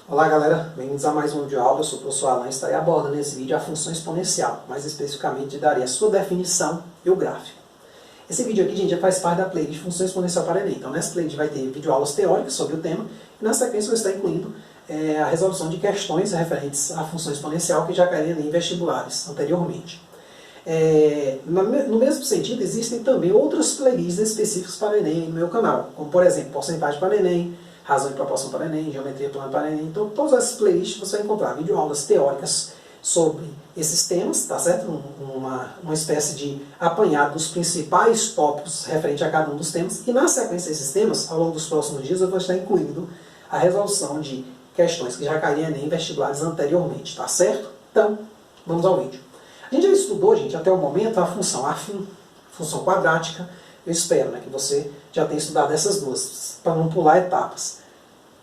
Olá galera, bem-vindos a mais um vídeo aula. Eu sou o professor Alan e estarei abordando nesse vídeo a função exponencial, mais especificamente darei a sua definição e o gráfico. Esse vídeo aqui, gente, já faz parte da playlist de função exponencial para Enem. Então nessa playlist vai ter videoaulas teóricas sobre o tema e na sequência eu vou estar incluindo a resolução de questões referentes à função exponencial que já caíram em vestibulares anteriormente. No mesmo sentido, existem também outras playlists específicas para Enem no meu canal, como por exemplo, porcentagem para Enem, razão e proporção para Enem, geometria plana para Enem. Então, todas essas playlists você vai encontrar videoaulas teóricas sobre esses temas, tá certo? Uma espécie de apanhado dos principais tópicos referente a cada um dos temas. E na sequência desses temas, ao longo dos próximos dias, eu vou estar incluindo a resolução de questões que já caíram em Enem vestibulares anteriormente, tá certo? Então, vamos ao vídeo. A gente já estudou, gente, até o momento, a função afim, função quadrática. Eu espero, né, que você já tenha estudado essas duas, para não pular etapas.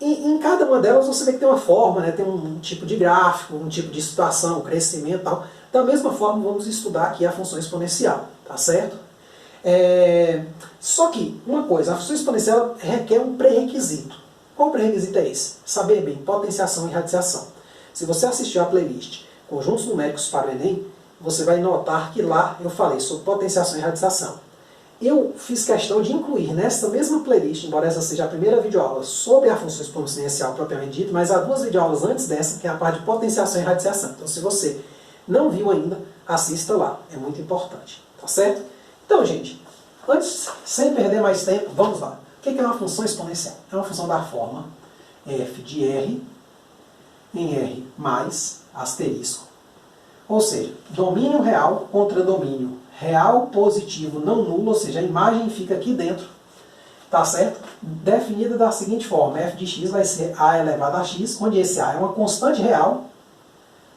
E em cada uma delas você vê que tem uma forma, né, tem um tipo de gráfico, um tipo de situação, crescimento e tal. Da mesma forma, vamos estudar aqui a função exponencial, tá certo? Só que, uma coisa, a função exponencial requer um pré-requisito. Qual pré-requisito é esse? Saber bem potenciação e radiciação. Se você assistiu a playlist Conjuntos Numéricos para o Enem, você vai notar que lá eu falei sobre potenciação e radiciação. Eu fiz questão de incluir nessa mesma playlist, embora essa seja a primeira videoaula sobre a função exponencial propriamente dita, mas há duas videoaulas antes dessa, que é a parte de potenciação e radiciação. Então, se você não viu ainda, assista lá. É muito importante. Tá certo? Então, gente, antes, sem perder mais tempo, vamos lá. O que é uma função exponencial? É uma função da forma f de r em r mais asterisco. Ou seja, domínio real contra domínio real positivo não nulo, ou seja, a imagem fica aqui dentro, tá certo? Definida da seguinte forma, f de x vai ser a elevado a x, onde esse a é uma constante real,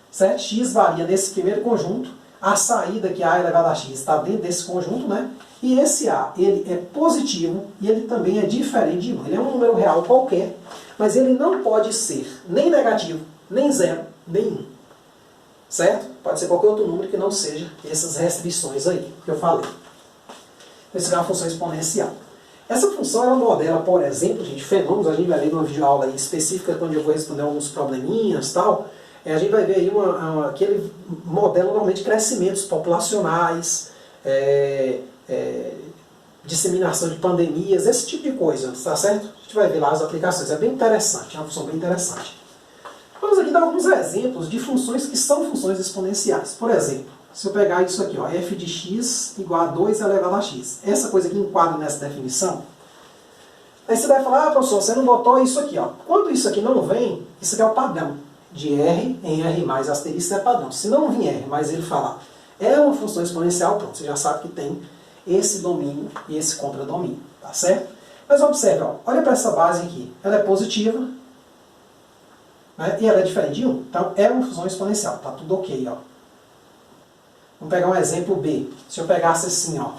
certo? X varia nesse primeiro conjunto, a saída que a elevado a x está dentro desse conjunto, né? E esse a, ele é positivo e ele também é diferente de 1. Ele é um número real qualquer, mas ele não pode ser nem negativo, nem zero, nem 1. Certo? Pode ser qualquer outro número que não seja essas restrições aí que eu falei. Essa é uma função exponencial. Essa função ela modela, por exemplo, gente, fenômenos. A gente vai ver numa videoaula aí específica, onde eu vou responder alguns probleminhas e tal. A gente vai ver aí que ele modela normalmente crescimentos populacionais, disseminação de pandemias, esse tipo de coisa, tá certo? A gente vai ver lá as aplicações. É bem interessante, é uma função bem interessante. Vamos aqui dar alguns exemplos de funções que são funções exponenciais. Por exemplo, se eu pegar isso aqui, ó, f de x igual a 2 elevado a x. Essa coisa aqui enquadra nessa definição. Aí você vai falar, professor, você não botou isso aqui. Ó. Quando isso aqui não vem, isso aqui é o padrão. De r em r mais asterisco é padrão. Se não vir r, mas ele falar é uma função exponencial, pronto, você já sabe que tem esse domínio e esse contradomínio. Tá certo? Mas observe, ó, olha para essa base aqui. Ela é positiva. E ela é diferente de 1. Então, é uma função exponencial. Está tudo ok. Ó. Vamos pegar um exemplo B. Se eu pegasse assim, ó,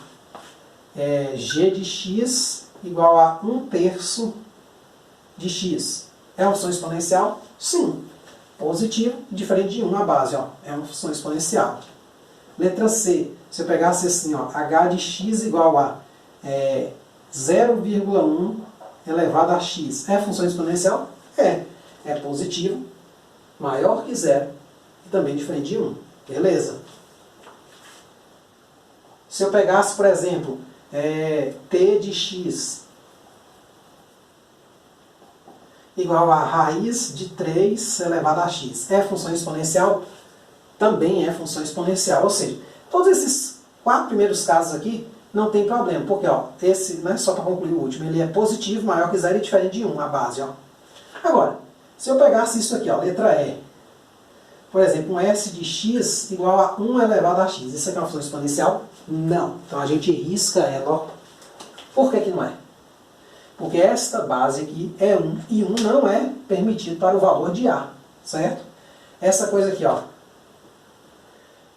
g de x igual a 1/3 de x. É uma função exponencial? Sim. Positivo, diferente de 1 a base. Ó. É uma função exponencial. Letra C. Se eu pegasse assim, ó, h de x igual a 0,1 elevado a x. É função exponencial? É positivo, maior que 0 e também diferente de 1. Beleza? Se eu pegasse, por exemplo, t de x igual a raiz de 3 elevado a x. É função exponencial? Também é função exponencial. Ou seja, todos esses 4 primeiros casos aqui não tem problema. Porque ó, esse, né, só para concluir o último, ele é positivo, maior que 0 e diferente de 1, a base. Ó. Agora, se eu pegasse isso aqui, ó, letra E, por exemplo, um s de x igual a 1 elevado a x. Isso aqui é uma função exponencial? Não. Então a gente risca ela. Ó. Por que não é? Porque esta base aqui é 1 e 1 não é permitido para o valor de A. Certo? Essa coisa aqui, ó,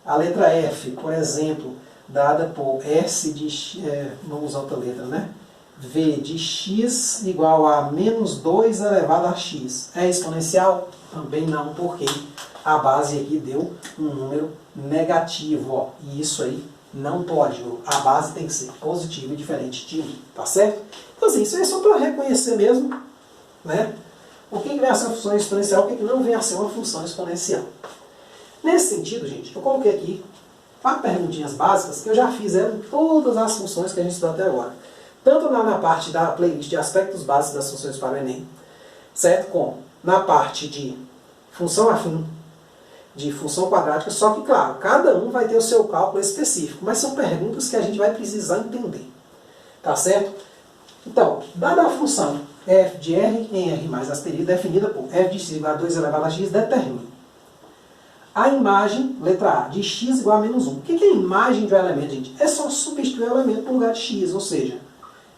a letra F, por exemplo, dada por s de x, vamos usar outra letra, né? V de x igual a menos 2 elevado a x. É exponencial? Também não, porque a base aqui deu um número negativo. Ó, e isso aí não pode. A base tem que ser positiva e diferente de 1. Tá certo? Então, assim, isso é só para reconhecer mesmo, né, o que vem a ser uma função exponencial, o que não vem a ser uma função exponencial. Nesse sentido, gente, eu coloquei aqui 4 perguntinhas básicas que eu já fiz em todas as funções que a gente estudou até agora. Tanto na parte da playlist de aspectos básicos das funções para o Enem, certo? Como na parte de função afim, de função quadrática, só que, claro, cada um vai ter o seu cálculo específico, mas são perguntas que a gente vai precisar entender. Tá certo? Então, dada a função f de r em r mais asterisco, definida por f de x igual a 2 elevado a x, determine a imagem, letra A, de x igual a menos 1. O que é a imagem de um elemento, gente? É só substituir o elemento no lugar de x, ou seja,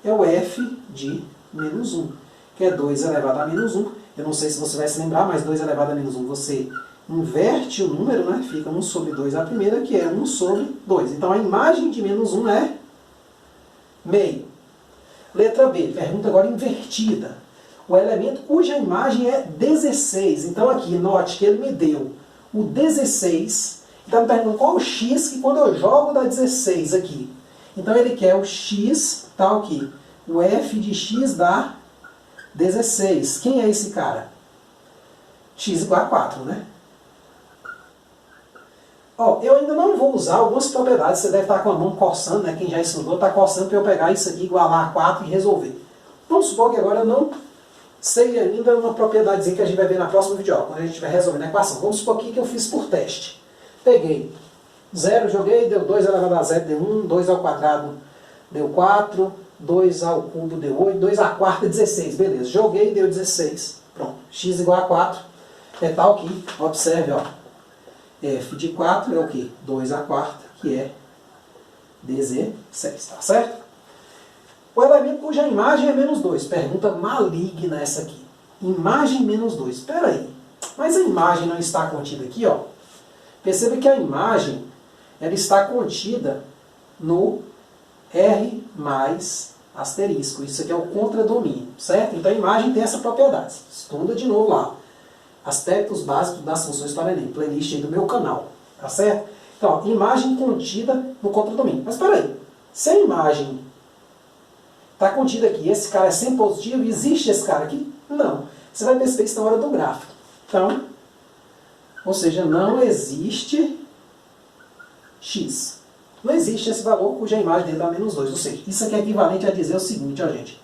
é o f de menos 1, que é 2 elevado a menos 1. Eu não sei se você vai se lembrar, mas 2 elevado a menos 1 você inverte o número, né? Fica 1 sobre 2 a primeira, que é 1 sobre 2. Então a imagem de menos 1 é meio. Letra B, pergunta agora invertida. O elemento cuja imagem é 16. Então aqui, note que ele me deu o 16. Então me perguntando qual o x que quando eu jogo dá 16 aqui. Então ele quer o x, tá aqui. O f de x dá 16. Quem é esse cara? X igual a 4, né? Ó, eu ainda não vou usar algumas propriedades, você deve estar com a mão coçando, né? Quem já estudou está coçando para eu pegar isso aqui, igualar a 4 e resolver. Vamos supor que agora eu não sei ainda uma propriedadezinha que a gente vai ver na próxima videoaula, quando a gente vai resolver a equação. Vamos supor aqui que eu fiz por teste. Peguei 0, joguei, deu 2 elevado a 0, deu 1, 2 ao quadrado deu 4, 2 ao cubo deu 8, 2 à quarta 16, beleza. Joguei e deu 16. Pronto, x igual a 4 é tal que, observe, ó. F de 4 é o quê? 2 à quarta, que é 16, tá certo? O elemento cuja imagem é menos 2. Pergunta maligna essa aqui. Imagem menos 2. Espera aí. Mas a imagem não está contida aqui, ó. Perceba que a imagem ela está contida no R mais asterisco. Isso aqui é o contradomínio, certo? Então a imagem tem essa propriedade. Estuda de novo lá. Aspectos básicos das funções para Enem, playlist aí do meu canal, tá certo? Então, imagem contida no contradomínio. Mas espera aí, se a imagem está contida aqui, esse cara é sempre positivo, existe esse cara aqui? Não. Você vai perceber isso na hora do gráfico. Então, ou seja, não existe x. Não existe esse valor cuja imagem dele dá menos 2. Ou seja, isso aqui é equivalente a dizer o seguinte, ó gente.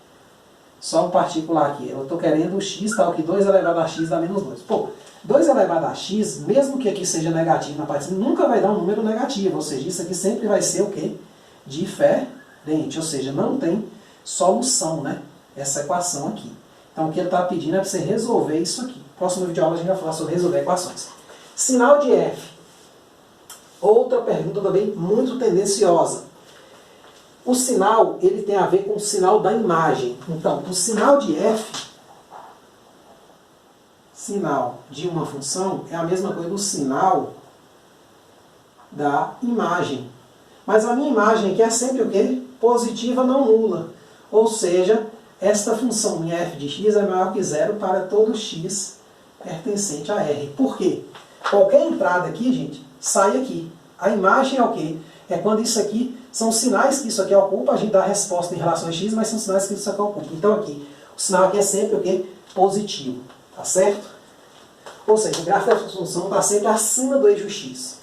Só um particular aqui. Eu estou querendo o x, tal que 2 elevado a x dá menos 2. Pô, 2 elevado a x, mesmo que aqui seja negativo na parte de cima, nunca vai dar um número negativo. Ou seja, isso aqui sempre vai ser o quê? Diferente. Ou seja, não tem solução, né? Essa equação aqui. Então o que ele está pedindo é para você resolver isso aqui. Próximo vídeo aula a gente vai falar sobre resolver equações. Sinal de F. Outra pergunta também muito tendenciosa. O sinal, ele tem a ver com o sinal da imagem. Então, o sinal de f, sinal de uma função, é a mesma coisa do sinal da imagem. Mas a minha imagem aqui é sempre o quê? Positiva, não nula. Ou seja, esta função minha f de x é maior que zero para todo x pertencente a R. Por quê? Qualquer entrada aqui, gente, sai aqui. A imagem é o quê? É quando isso aqui são sinais que isso aqui ocupa, a gente dá a resposta em relação a x, mas são sinais que isso aqui ocupa. Então aqui, o sinal aqui é sempre o quê? Positivo. Tá certo? Ou seja, o gráfico da função está sempre acima do eixo x.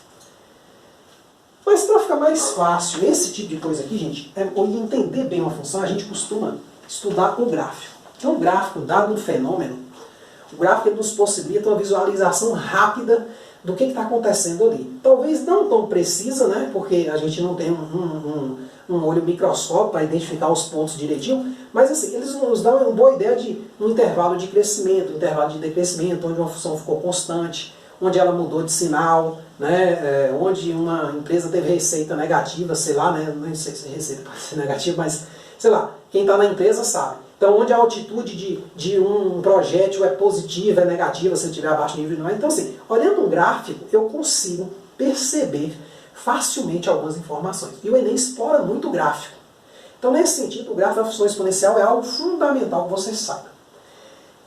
Mas para ficar mais fácil esse tipo de coisa aqui, gente, ou entender bem uma função, a gente costuma estudar o gráfico. Então o gráfico, dado um fenômeno, o gráfico ele nos possibilita uma visualização rápida do que está acontecendo ali. Talvez não tão precisa, né? Porque a gente não tem um olho microscópico para identificar os pontos direitinho, mas assim, eles nos dão uma boa ideia de um intervalo de crescimento, um intervalo de decrescimento, onde uma função ficou constante, onde ela mudou de sinal, né? Onde uma empresa teve receita negativa, sei lá, né? Não sei se receita pode ser negativa, mas sei lá, quem está na empresa sabe. Então, onde a altitude de um projétil é positiva, é negativa, se ele estiver abaixo do nível de mar. Então, assim, olhando um gráfico, eu consigo perceber facilmente algumas informações. E o Enem explora muito o gráfico. Então, nesse sentido, o gráfico da função exponencial é algo fundamental que você saiba.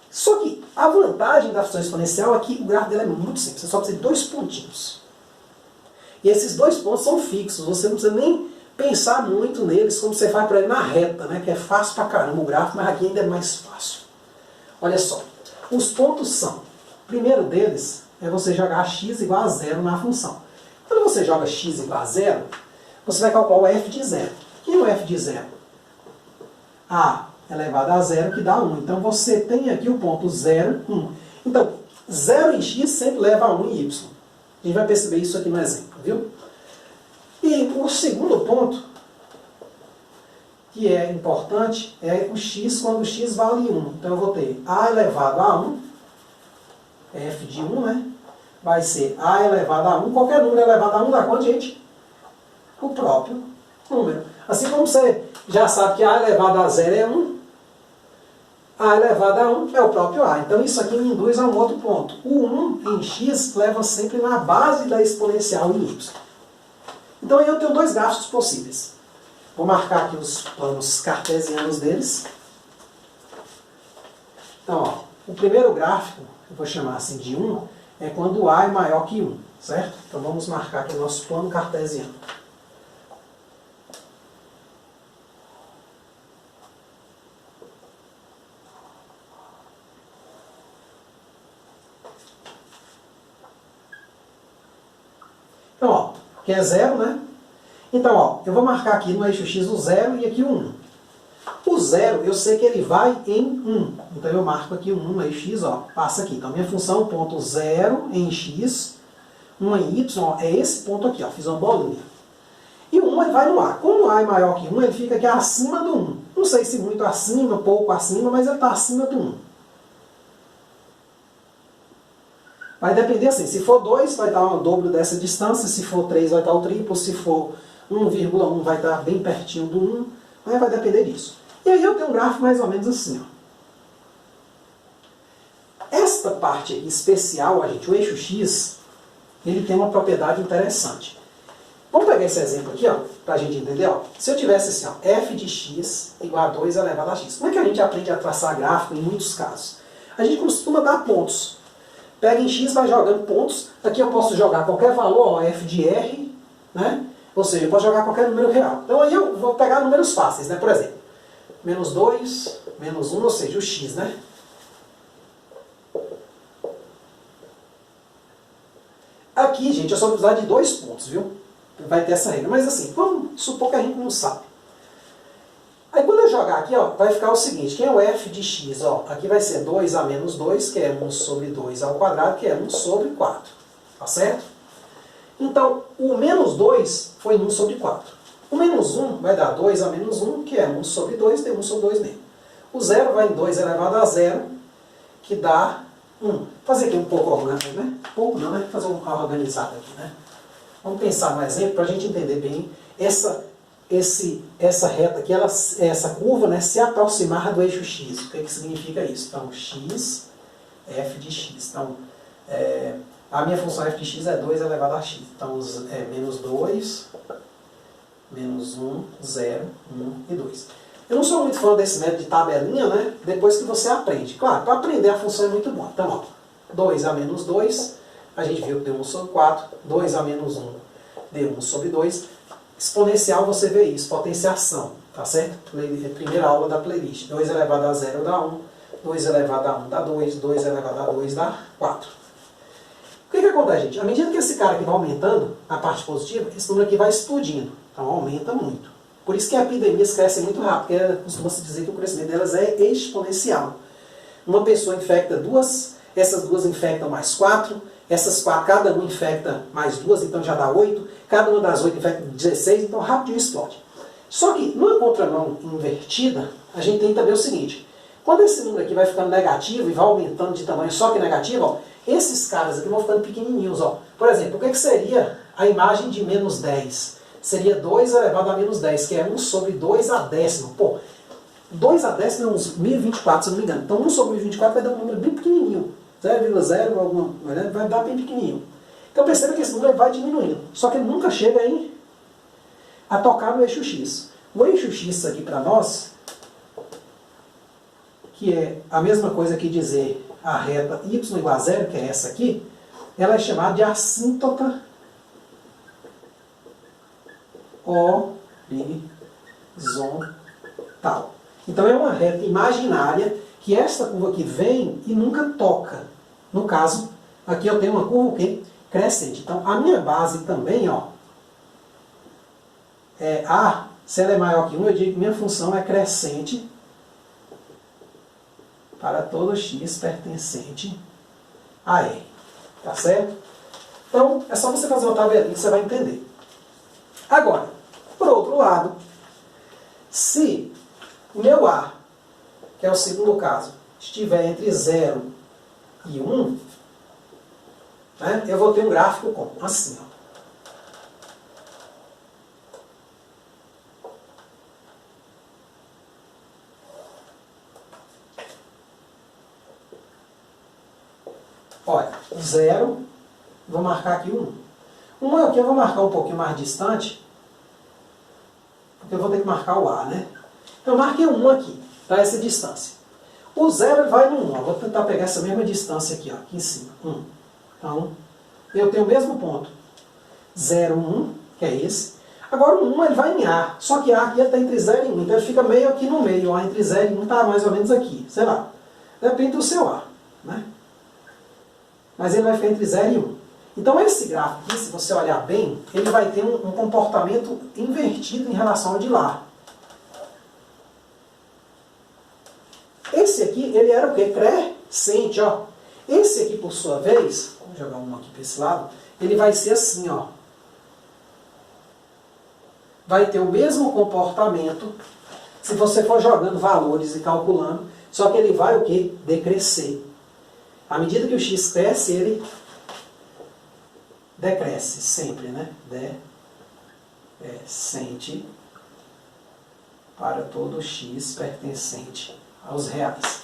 Só que a vantagem da função exponencial é que o gráfico dela é muito simples. Você só precisa de 2 pontinhos. E esses 2 pontos são fixos. Você não precisa nem pensar muito neles como você faz para ele na reta, né? Que é fácil pra caramba o gráfico, mas aqui ainda é mais fácil. Olha só. Os pontos são, o primeiro deles é você jogar x igual a zero na função. Quando você joga x igual a zero, você vai calcular o f de zero. O que é o f de zero? A elevado a zero, que dá 1. Então você tem aqui o ponto 0, 1. Então, 0 em x sempre leva a 1 em y. A gente vai perceber isso aqui no exemplo, viu? E o segundo ponto, que é importante, é o x quando o x vale 1. Então eu vou ter a elevado a 1, f de 1, né? Vai ser a elevado a 1. Qualquer número elevado a 1 dá quanto, gente? O próprio número. Assim como você já sabe que a elevado a 0 é 1, a elevado a 1 é o próprio a. Então isso aqui me induz a um outro ponto. O 1 em x leva sempre na base da exponencial em y. Então aí eu tenho dois gráficos possíveis. Vou marcar aqui os planos cartesianos deles. Então, ó, o primeiro gráfico, eu vou chamar assim de 1, é quando o a é maior que 1, certo? Então vamos marcar aqui o nosso plano cartesiano. Então, ó, que é 0, né? Então, ó, eu vou marcar aqui no eixo x o 0 e aqui o 1. O 0, eu sei que ele vai em 1. Então, eu marco aqui o 1 no eixo x, ó, passa aqui. Então, minha função, ponto 0 em x, 1 em y, ó, é esse ponto aqui, ó, fiz uma bolinha. E o 1 ele vai no a. Como o a é maior que 1, ele fica aqui acima do 1. Não sei se muito acima, pouco acima, mas ele está acima do 1. Vai depender assim, se for 2 vai dar o dobro dessa distância, se for 3 vai dar o triplo, se for 1,1 vai dar bem pertinho do 1, mas vai depender disso. E aí eu tenho um gráfico mais ou menos assim, ó. Esta parte aqui especial, gente, o eixo x, ele tem uma propriedade interessante. Vamos pegar esse exemplo aqui, ó, para a gente entender, ó. Se eu tivesse assim, ó, f de x igual a 2 elevado a x. Como é que a gente aprende a traçar gráfico em muitos casos? A gente costuma dar pontos. Pega em x, vai jogando pontos. Aqui eu posso jogar qualquer valor, ó, f de r, né? Ou seja, eu posso jogar qualquer número real. Então aí eu vou pegar números fáceis, né? Por exemplo, menos 2, menos 1, ou seja, o x, né? Aqui, gente, eu só vou precisar de 2 pontos, viu? Vai ter essa regra. Mas assim, vamos supor que a gente não sabe. Aí quando eu jogar aqui, ó, vai ficar o seguinte, quem é o f de x? Ó, aqui vai ser 2 a menos 2, que é 1 sobre 2 ao quadrado, que é 1 sobre 4. Tá certo? Então, o menos 2 foi 1 sobre 4. O menos 1 vai dar 2 a menos 1, que é 1 sobre 2, tem 1 sobre 2 mesmo. O 0 vai em 2 elevado a 0, que dá 1. Vou fazer aqui um pouco organizado, né? Pouco não, né? Fazer uma organizada aqui, né? Vamos pensar no exemplo para a gente entender bem essa reta aqui, essa curva, né, se aproximar do eixo x. O que significa isso? Então, x, f de x. Então, a minha função f de x é 2 elevado a x. Então, é menos 2, menos 1, 0, 1 e 2. Eu não sou muito fã desse método de tabelinha, né? Depois que você aprende. Claro, para aprender a função é muito bom. Então, ó, 2 a menos 2, a gente viu que deu 1 sobre 4. 2 a menos 1 deu 1 sobre 2. Exponencial você vê isso, potenciação, tá certo? Primeira aula da playlist. 2 elevado a 0 dá 1, 2 elevado a 1 dá 2, 2 elevado a 2 dá 4. O que acontece, gente? À medida que esse cara aqui vai aumentando, a parte positiva, esse número aqui vai explodindo. Então aumenta muito. Por isso que epidemias crescem muito rápido, porque costuma-se dizer que o crescimento delas é exponencial. Uma pessoa infecta duas, essas duas infectam mais 4, essas 4, cada uma infecta mais 2, então já dá 8, cada uma das 8 infecta 16, então rapidinho explode. Só que, numa contramão invertida, a gente tem também o seguinte, quando esse número aqui vai ficando negativo e vai aumentando de tamanho só que negativo, ó, esses caras aqui vão ficando pequenininhos. Ó. Por exemplo, o que seria a imagem de menos 10? Seria 2 elevado a menos 10, que é 1 sobre 2 a décimo. Pô, 2 a décimo é uns 1024, se não me engano. Então 1 sobre 1024 vai dar um número bem pequenininho. 0,0, alguma, vai dar bem pequenininho. Então perceba que esse número vai diminuindo. Só que ele nunca chega a tocar no eixo x. O eixo x aqui para nós, que é a mesma coisa que dizer a reta y igual a 0, que é essa aqui, ela é chamada de assíntota horizontal. Então é uma reta imaginária que esta curva aqui vem e nunca toca. No caso, aqui eu tenho uma curva o quê? Crescente. Então, a minha base também, ó, é A, se ela é maior que 1, eu digo que minha função é crescente para todo x pertencente a R. Tá certo? Então, é só você fazer uma tabelinha que você vai entender. Agora, por outro lado, se o meu A, que é o segundo caso, estiver entre 0 e 1, né, eu vou ter um gráfico como? Assim, ó. Olha, 0, vou marcar aqui 1. 1 aqui eu vou marcar um pouquinho mais distante, porque eu vou ter que marcar o A, né? Então, eu marquei 1 aqui, para essa distância. O 0 vai no 1, ó. Vou tentar pegar essa mesma distância aqui, ó, aqui em cima. 1. Então, eu tenho o mesmo ponto. 0, 1, que é esse. Agora o 1 ele vai em A, só que A aqui está entre 0 e 1, então ele fica meio aqui no meio, ó, entre 0 e 1 está mais ou menos aqui, sei lá. Depende do seu A, né? Mas ele vai ficar entre 0 e 1. Então esse gráfico aqui, se você olhar bem, ele vai ter um comportamento invertido em relação ao de lá. Esse aqui, ele era o quê? Crescente, ó. Esse aqui, por sua vez, vou jogar um aqui para esse lado, ele vai ser assim, ó. Vai ter o mesmo comportamento se você for jogando valores e calculando, só que ele vai o quê? Decrescer. À medida que o x cresce, ele decresce sempre, né? Decrescente para todo x pertencente aos reais.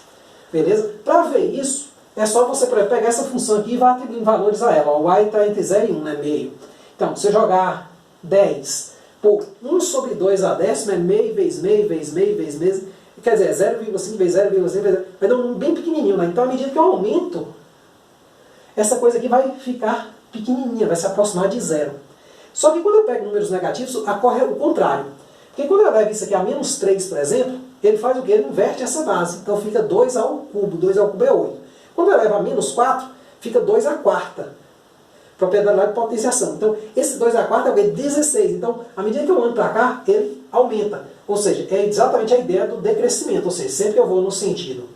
Beleza? Para ver isso, é só você pegar essa função aqui e vai atribuindo valores a ela. O y está entre 0 e 1, né? Meio. Então, se eu jogar 10 por 1 sobre 2 a décima, é meio vezes meio, vezes meio, vezes meio. Quer dizer, 0,5 vezes 0,5 vezes 0. Vai dar um bem pequenininho, né? Então, à medida que eu aumento, essa coisa aqui vai ficar pequenininha, vai se aproximar de 0. Só que quando eu pego números negativos, ocorre o contrário. Porque quando eu levo isso aqui a menos 3, por exemplo, ele faz o quê? Ele inverte essa base. Então fica 2 ao cubo. 2 ao cubo é 8. Quando eu levo a menos 4, fica 2 à quarta. Propriedade de potenciação. Então, esse 2 à quarta é o quê? 16. Então, à medida que eu ando para cá, ele aumenta. Ou seja, é exatamente a ideia do decrescimento. Ou seja, sempre que eu vou no sentido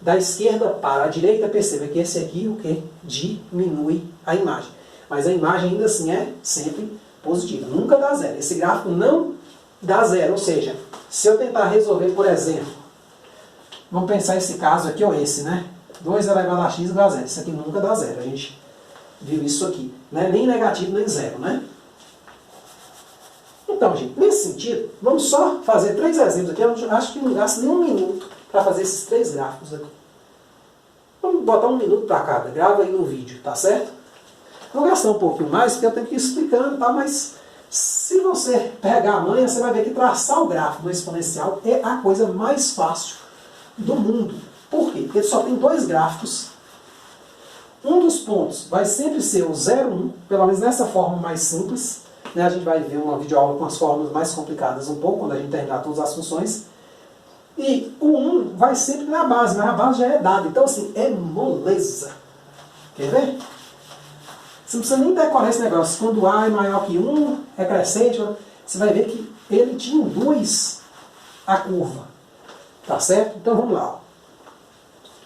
da esquerda para a direita, perceba que esse aqui o quê? Diminui a imagem. Mas a imagem ainda assim é sempre positiva. Nunca dá zero. Esse gráfico não dá zero. Ou seja, se eu tentar resolver, por exemplo, vamos pensar esse caso aqui ou esse, né? 2 elevado a x igual a zero. Isso aqui nunca dá zero. A gente viu isso aqui. Né? Nem negativo, nem zero, né? Então, gente, nesse sentido, vamos só fazer 3 exemplos aqui. Eu acho que não gasta nem 1 minuto para fazer esses 3 gráficos aqui. Vamos botar 1 minuto para cada. Grava aí no vídeo, tá certo? Vou gastar um pouquinho mais, porque eu tenho que ir explicando, tá? Mas se você pegar a manha, você vai ver que traçar o gráfico do exponencial é a coisa mais fácil do mundo. Por quê? Porque ele só tem 2 gráficos. Um dos pontos vai sempre ser o 0, 1, pelo menos nessa forma mais simples. Né? A gente vai ver uma videoaula com as formas mais complicadas um pouco, quando a gente terminar todas as funções. E o 1 vai sempre na base, mas a base já é dada. Então, assim, é moleza. Quer ver? Você não precisa nem decorar esse negócio. Quando A é maior que 1, é crescente, você vai ver que ele te induz a curva. Tá certo? Então, vamos lá. Ó.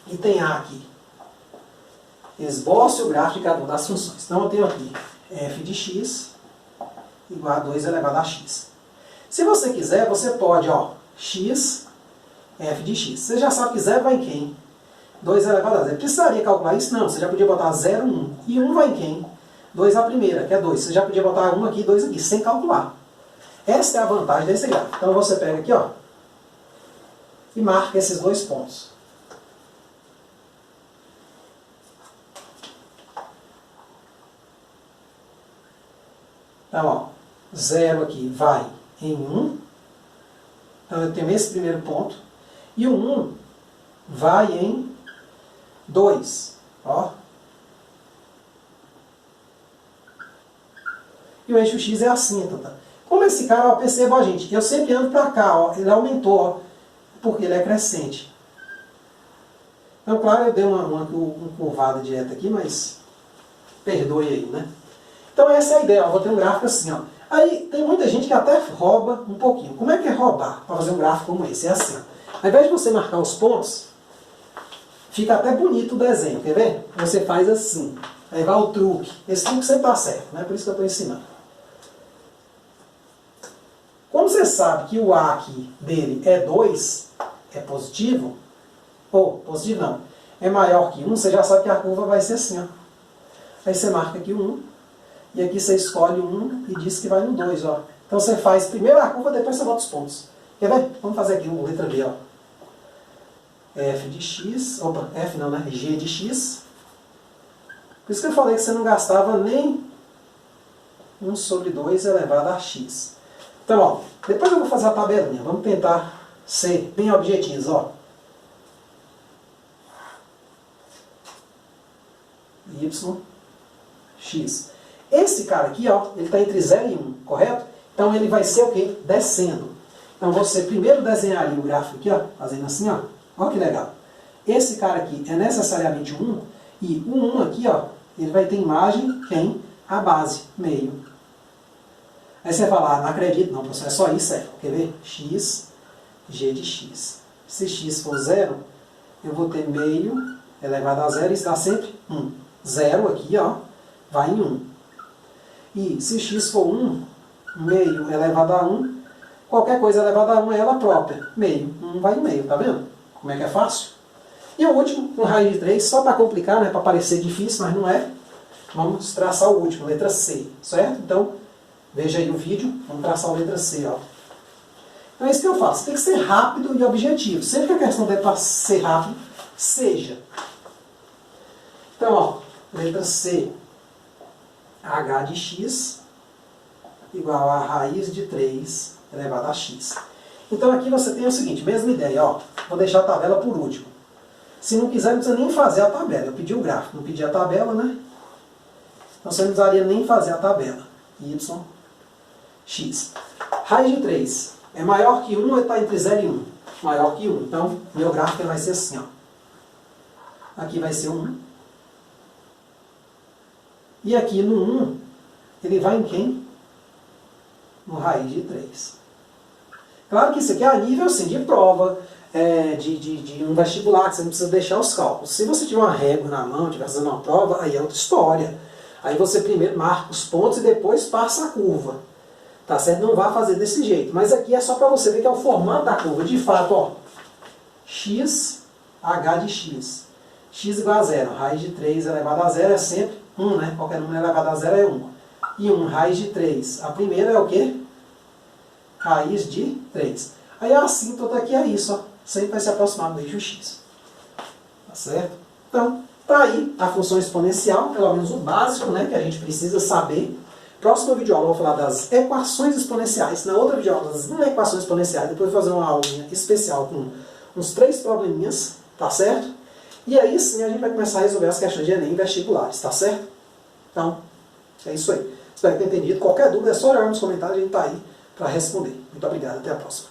E tem A aqui. Esboce o gráfico de cada uma das funções. Então, eu tenho aqui f de x igual a 2 elevado a x. Se você quiser, você pode, ó, x, f de x. Você já sabe que 0 vai em quem? 2 elevado a 0. Precisaria calcular isso? Não. Você já podia botar 0, 1. E 1 vai em quem? 2 a primeira, que é 2. Você já podia botar 1 aqui e 2 aqui, sem calcular. Essa é a vantagem desse gráfico. Então, você pega aqui, ó, e marca esses 2 pontos. Então, ó, 0 aqui vai em 1. Então, eu tenho esse primeiro ponto. E o 1 vai em 2. Ó. E o eixo X é assim, tá? Como esse cara, ó, perceba, ó, gente, eu sempre ando para cá, ó, ele aumentou, ó, porque ele é crescente. Então, claro, eu dei uma curvada direta aqui, mas perdoe aí, né? Então essa é a ideia, ó, vou ter um gráfico assim, ó. Aí tem muita gente que até rouba um pouquinho. Como é que é roubar para fazer um gráfico como esse? É assim, ó. Ao invés de você marcar os pontos, fica até bonito o desenho, quer ver? Você faz assim, aí vai o truque. Esse truque sempre tá certo, né? Por isso que eu estou ensinando. Como você sabe que o A aqui dele é 2, é positivo, ou positivo não, é maior que 1, você já sabe que a curva vai ser assim, ó. Aí você marca aqui o 1, e aqui você escolhe o 1 e diz que vai no 2, ó. Então você faz primeiro a curva, depois você bota os pontos. Quer ver? Vamos fazer aqui uma letra B, ó. F de x, opa, F não, né? G de x. Por isso que eu falei que você não gastava nem 1 sobre 2 elevado a x. Então, ó, depois eu vou fazer a tabelinha. Vamos tentar ser bem objetivos, ó. Y, x. Esse cara aqui, ó, ele está entre 0 e 1, correto? Então ele vai ser o quê? Descendo. Então você primeiro desenharia o gráfico aqui, ó, fazendo assim, ó. Olha que legal. Esse cara aqui é necessariamente 1, e o 1 aqui, ó, ele vai ter imagem em a base, meio. Aí você fala, ah, não acredito, não, professor, é só isso, é. Quer ver? X, G de x. Se x for 0, eu vou ter meio elevado a 0, isso dá sempre 1. 0 aqui, ó, vai em 1. E se x for 1, meio elevado a 1, qualquer coisa elevada a 1 é ela própria. Meio. 1 vai em meio, tá vendo? Como é que é fácil? E o último, com raiz de 3, só para complicar, né, para parecer difícil, mas não é. Vamos traçar o último, letra C, certo? Então, veja aí o vídeo, vamos traçar a letra C, ó. Então é isso que eu faço, tem que ser rápido e objetivo. Sempre que a questão der para ser rápido, seja. Então, ó, letra C, h de x igual a raiz de 3 elevado a x. Então aqui você tem o seguinte, mesma ideia, ó. Vou deixar a tabela por último. Se não quiser, não precisa nem fazer a tabela. Eu pedi o gráfico, não pedi a tabela, né? Então você não precisaria nem fazer a tabela. Y, x. Raiz de 3 é maior que 1 ou está entre 0 e 1? Maior que 1. Então, meu gráfico vai ser assim, ó. Aqui vai ser 1. E aqui no 1, ele vai em quem? No raiz de 3. Claro que isso aqui é a nível assim, de prova, de um vestibular, que você não precisa deixar os cálculos. Se você tiver uma régua na mão, estiver fazendo uma prova, aí é outra história. Aí você primeiro marca os pontos e depois passa a curva. Tá certo? Não vai fazer desse jeito. Mas aqui é só para você ver que é o formato da curva. De fato, ó. X, H de x. X igual a 0. Raiz de 3 elevado a 0 é sempre 1, né? Qualquer número elevado a 0 é 1. E 1, raiz de 3. A primeira é o quê? Raiz de 3. Aí a assíntota aqui é isso, ó. Sempre vai se aproximar do eixo x. Tá certo? Então, tá aí a função exponencial, pelo menos o básico, né? Que a gente precisa saber. Próximo vídeo aula eu vou falar das equações exponenciais. Na outra vídeo aula das equações exponenciais. Depois eu vou fazer uma aulinha especial com uns 3 probleminhas. Tá certo? E aí sim a gente vai começar a resolver as questões de Enem e vestibulares. Tá certo? Então, é isso aí. Espero que tenha entendido. Qualquer dúvida é só olhar nos comentários, a gente tá aí para responder. Muito obrigado, até a próxima.